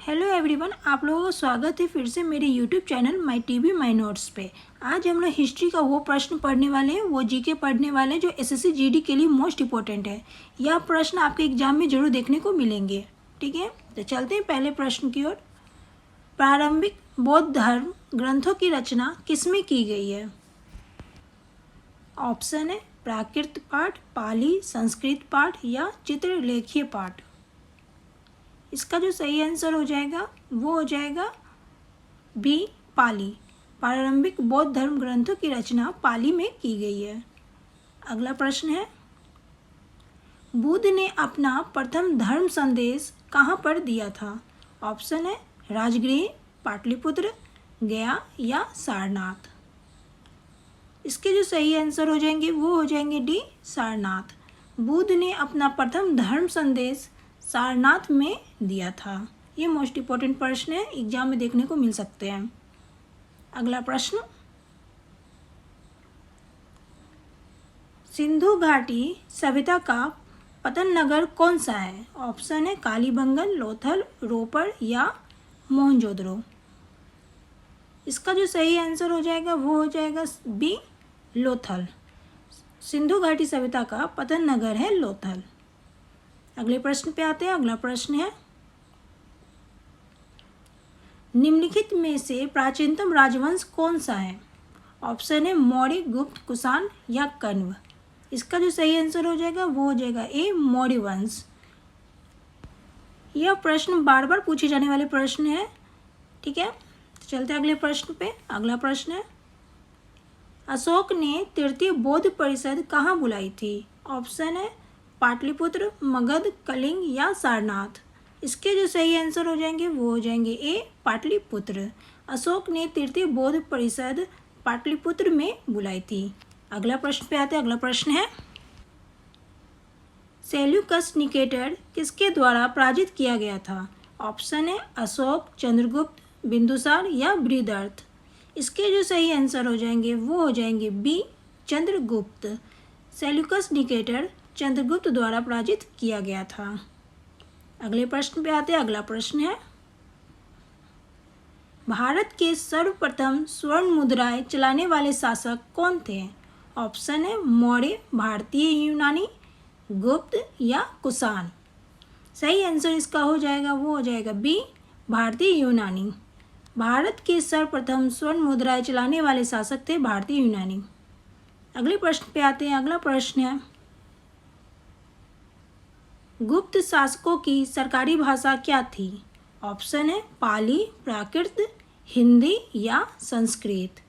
Hello everyone, आप लोगों का स्वागत है फिर से मेरे YouTube channel my TV my notes पे। आज हम लोग हिस्ट्री का वो प्रश्न पढ़ने वाले हैं, वो जीके पढ़ने वाले हैं जो एसएससी जीडी के लिए मोस्ट इंपॉर्टेंट है। यह प्रश्न आपके एग्जाम में जरूर देखने को मिलेंगे। ठीक है, तो चलते हैं पहले प्रश्न की ओर। प्रारंभिक बौद्ध धर्म ग्रंथों की रचना किसमें की गई है? ऑप्शन है प्राकृत पाठ, पाली, संस्कृत पाठ या चित्रलेखीय पाठ। इसका जो सही आंसर हो जाएगा वो हो जाएगा बी, पाली। प्रारंभिक बौद्ध धर्म ग्रंथों की रचना पाली में की गई है। अगला प्रश्न है, बुद्ध ने अपना प्रथम धर्म संदेश कहाँ पर दिया था? ऑप्शन है राजगृह, पाटलिपुत्र, गया या सारनाथ। इसके जो सही आंसर हो जाएंगे वो हो जाएंगे डी, सारनाथ। बुद्ध ने अपना प्रथम धर्म संदेश सारनाथ में दिया था। ये मोस्ट इम्पोर्टेंट प्रश्न है, एग्जाम में देखने को मिल सकते हैं। अगला प्रश्न, सिंधु घाटी सभ्यता का पतन नगर कौन सा है? ऑप्शन है कालीबंगन, लोथल, रोपड़ या मोहनजोदड़ो। इसका जो सही आंसर हो जाएगा वो हो जाएगा बी, लोथल। सिंधु घाटी सभ्यता का पतन नगर है लोथल। अगले प्रश्न पे आते हैं। अगला प्रश्न है, निम्नलिखित में से प्राचीनतम राजवंश कौन सा है? ऑप्शन है मौर्य, गुप्त, कुषाण या कण्व। इसका जो सही आंसर हो जाएगा वो हो जाएगा ए, मौर्य वंश। यह प्रश्न बार बार पूछे जाने वाले प्रश्न है। ठीक है, तो चलते हैं अगले प्रश्न पे। अगला प्रश्न है, अशोक ने तृतीय बौद्ध परिषद कहाँ बुलाई थी? ऑप्शन है पाटलिपुत्र, मगध, कलिंग या सारनाथ। इसके जो सही आंसर हो जाएंगे वो हो जाएंगे ए, पाटलिपुत्र। अशोक ने तृतीय बौद्ध परिषद पाटलिपुत्र में बुलाई थी। अगला प्रश्न पे आते हैं। अगला प्रश्न है, सेल्यूकस निकेटर किसके द्वारा पराजित किया गया था? ऑप्शन है अशोक, चंद्रगुप्त, बिंदुसार या बृहदर्थ। इसके जो सही आंसर हो जाएंगे वो हो जाएंगे B, Chandragupta. Seleucus Nicator Chandragupta द्वारा पराजित किया गया था। अगले प्रश्न पे आते हैं। अगला प्रश्न है, भारत के सर्वप्रथम स्वर्ण मुद्राएं चलाने वाले शासक कौन थे? ऑप्शन है मौर्य, भारतीय यूनानी, गुप्त या कुषाण। सही आंसर इसका हो जाएगा वो हो जाएगा बी, भारतीय यूनानी। भारत के सर्वप्रथम स्वर्ण मुद्राएं चलाने वाले शासक थे भारतीय यूनानी। अगले प्रश्न पे आते हैं। अगला प्रश्न है, गुप्त शासकों की सरकारी भाषा क्या थी? ऑप्शन है पाली, प्राकृत, हिंदी या संस्कृत।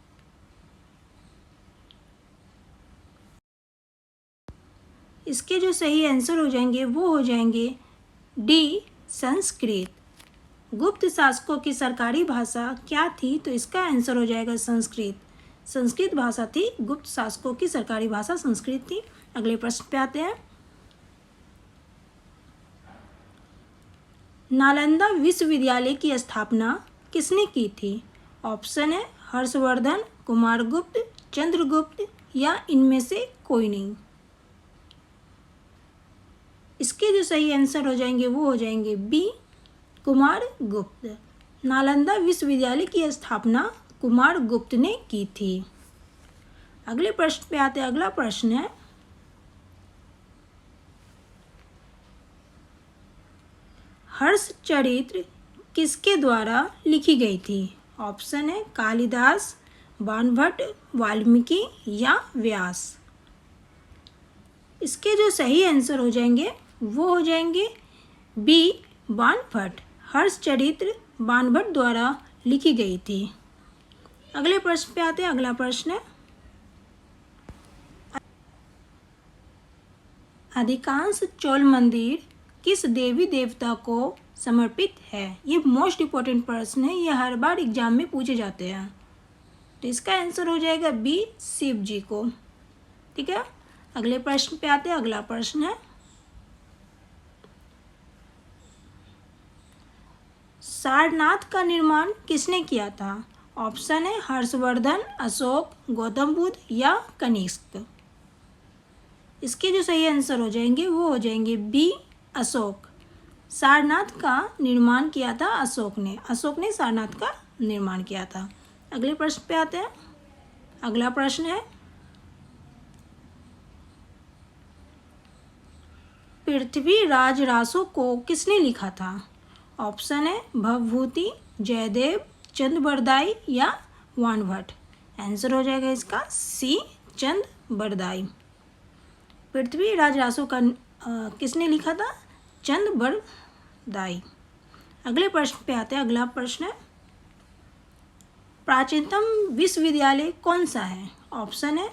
इसके जो सही आंसर हो जाएंगे वो हो जाएंगे डी, संस्कृत। गुप्त शासकों की सरकारी भाषा क्या थी? तो इसका आंसर हो जाएगा संस्कृत। संस्कृत भाषा थी गुप्त शासकों की सरकारी भाषा, संस्कृत थी। अगले प्रश्न पे आते हैं। नालंदा विश्वविद्यालय की स्थापना किसने की थी? ऑप्शन है हर्षवर्धन, कुमारगुप्त, चंद्रगुप्त या इनमें से कोई नहीं। इसके जो सही आंसर हो जाएंगे वो हो जाएंगे बी, कुमारगुप्त। नालंदा विश्वविद्यालय की स्थापना कुमारगुप्त ने की थी। अगले प्रश्न पे आते हैं। अगला प्रश्न है, हर्षचरित्र किसके द्वारा लिखी गई थी? ऑप्शन है कालिदास, बाणभट्ट, वाल्मीकि या व्यास। इसके जो सही आंसर हो जाएंगे वो हो जाएंगे बी, बाणभट्ट। हर्षचरित्र बाणभट्ट द्वारा लिखी गई थी। अगले प्रश्न पे आते हैं। अगला प्रश्न है, अधिकांश चोल मंदिर किस देवी देवता को समर्पित है? ये मोस्ट इम्पोर्टेंट प्रश्न है, ये हर बार एग्जाम में पूछे जाते हैं। तो इसका आंसर हो जाएगा बी, शिव जी को। ठीक है, अगले प्रश्न पे आते हैं। अगला प्रश्न है, सारनाथ का निर्माण किसने किया था? ऑप्शन है हर्षवर्धन, अशोक, गौतम बुद्ध या कनिष्क। इसके जो सही आंसर हो जाएंगे वो हो जाएंगे बी, अशोक। सारनाथ का निर्माण किया था अशोक ने। अशोक ने सारनाथ का निर्माण किया था। अगले प्रश्न पे आते हैं। अगला प्रश्न है, पृथ्वीराज रासो को किसने लिखा था? ऑप्शन है भवभूति, जयदेव, चंद बरदाई या वानभट्ट। आंसर हो जाएगा इसका सी, चंद बरदाई। पृथ्वीराज रासो का किसने लिखा था? चंद बरदाई। अगले प्रश्न पे आते हैं। अगला प्रश्न है, प्राचीनतम विश्वविद्यालय कौन सा है? ऑप्शन है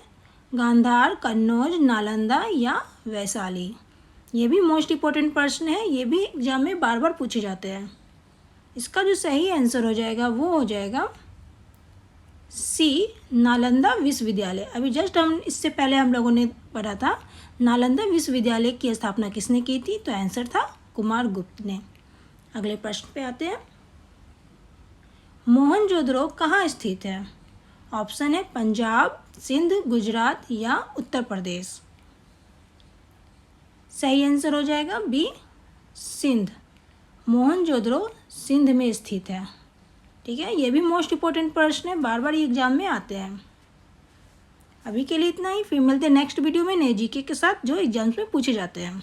गांधार, कन्नौज, नालंदा या वैशाली। ये भी मोस्ट इम्पोर्टेंट प्रश्न है, ये भी एग्जाम में बार बार पूछे जाते हैं। इसका जो सही आंसर हो जाएगा वो हो जाएगा सी, नालंदा विश्वविद्यालय। अभी जस्ट इससे पहले हम लोगों ने पढ़ा था नालंदा विश्वविद्यालय की स्थापना किसने की थी, तो आंसर था कुमारगुप्त ने। अगले प्रश्न पे आते हैं, मोहनजोदड़ो कहाँ स्थित है? ऑप्शन है पंजाब, सिंध, गुजरात या उत्तर प्रदेश। सही आंसर हो जाएगा बी, सिंध। मोहनजोदड़ो सिंध में स्थित है। ठीक है, ये भी मोस्ट इम्पोर्टेंट प्रश्न है, बार बार ये एग्जाम में आते हैं। अभी के लिए इतना ही, फिर मिलते हैं नेक्स्ट वीडियो में नए जीके के साथ जो एग्जाम्स में पूछे जाते हैं।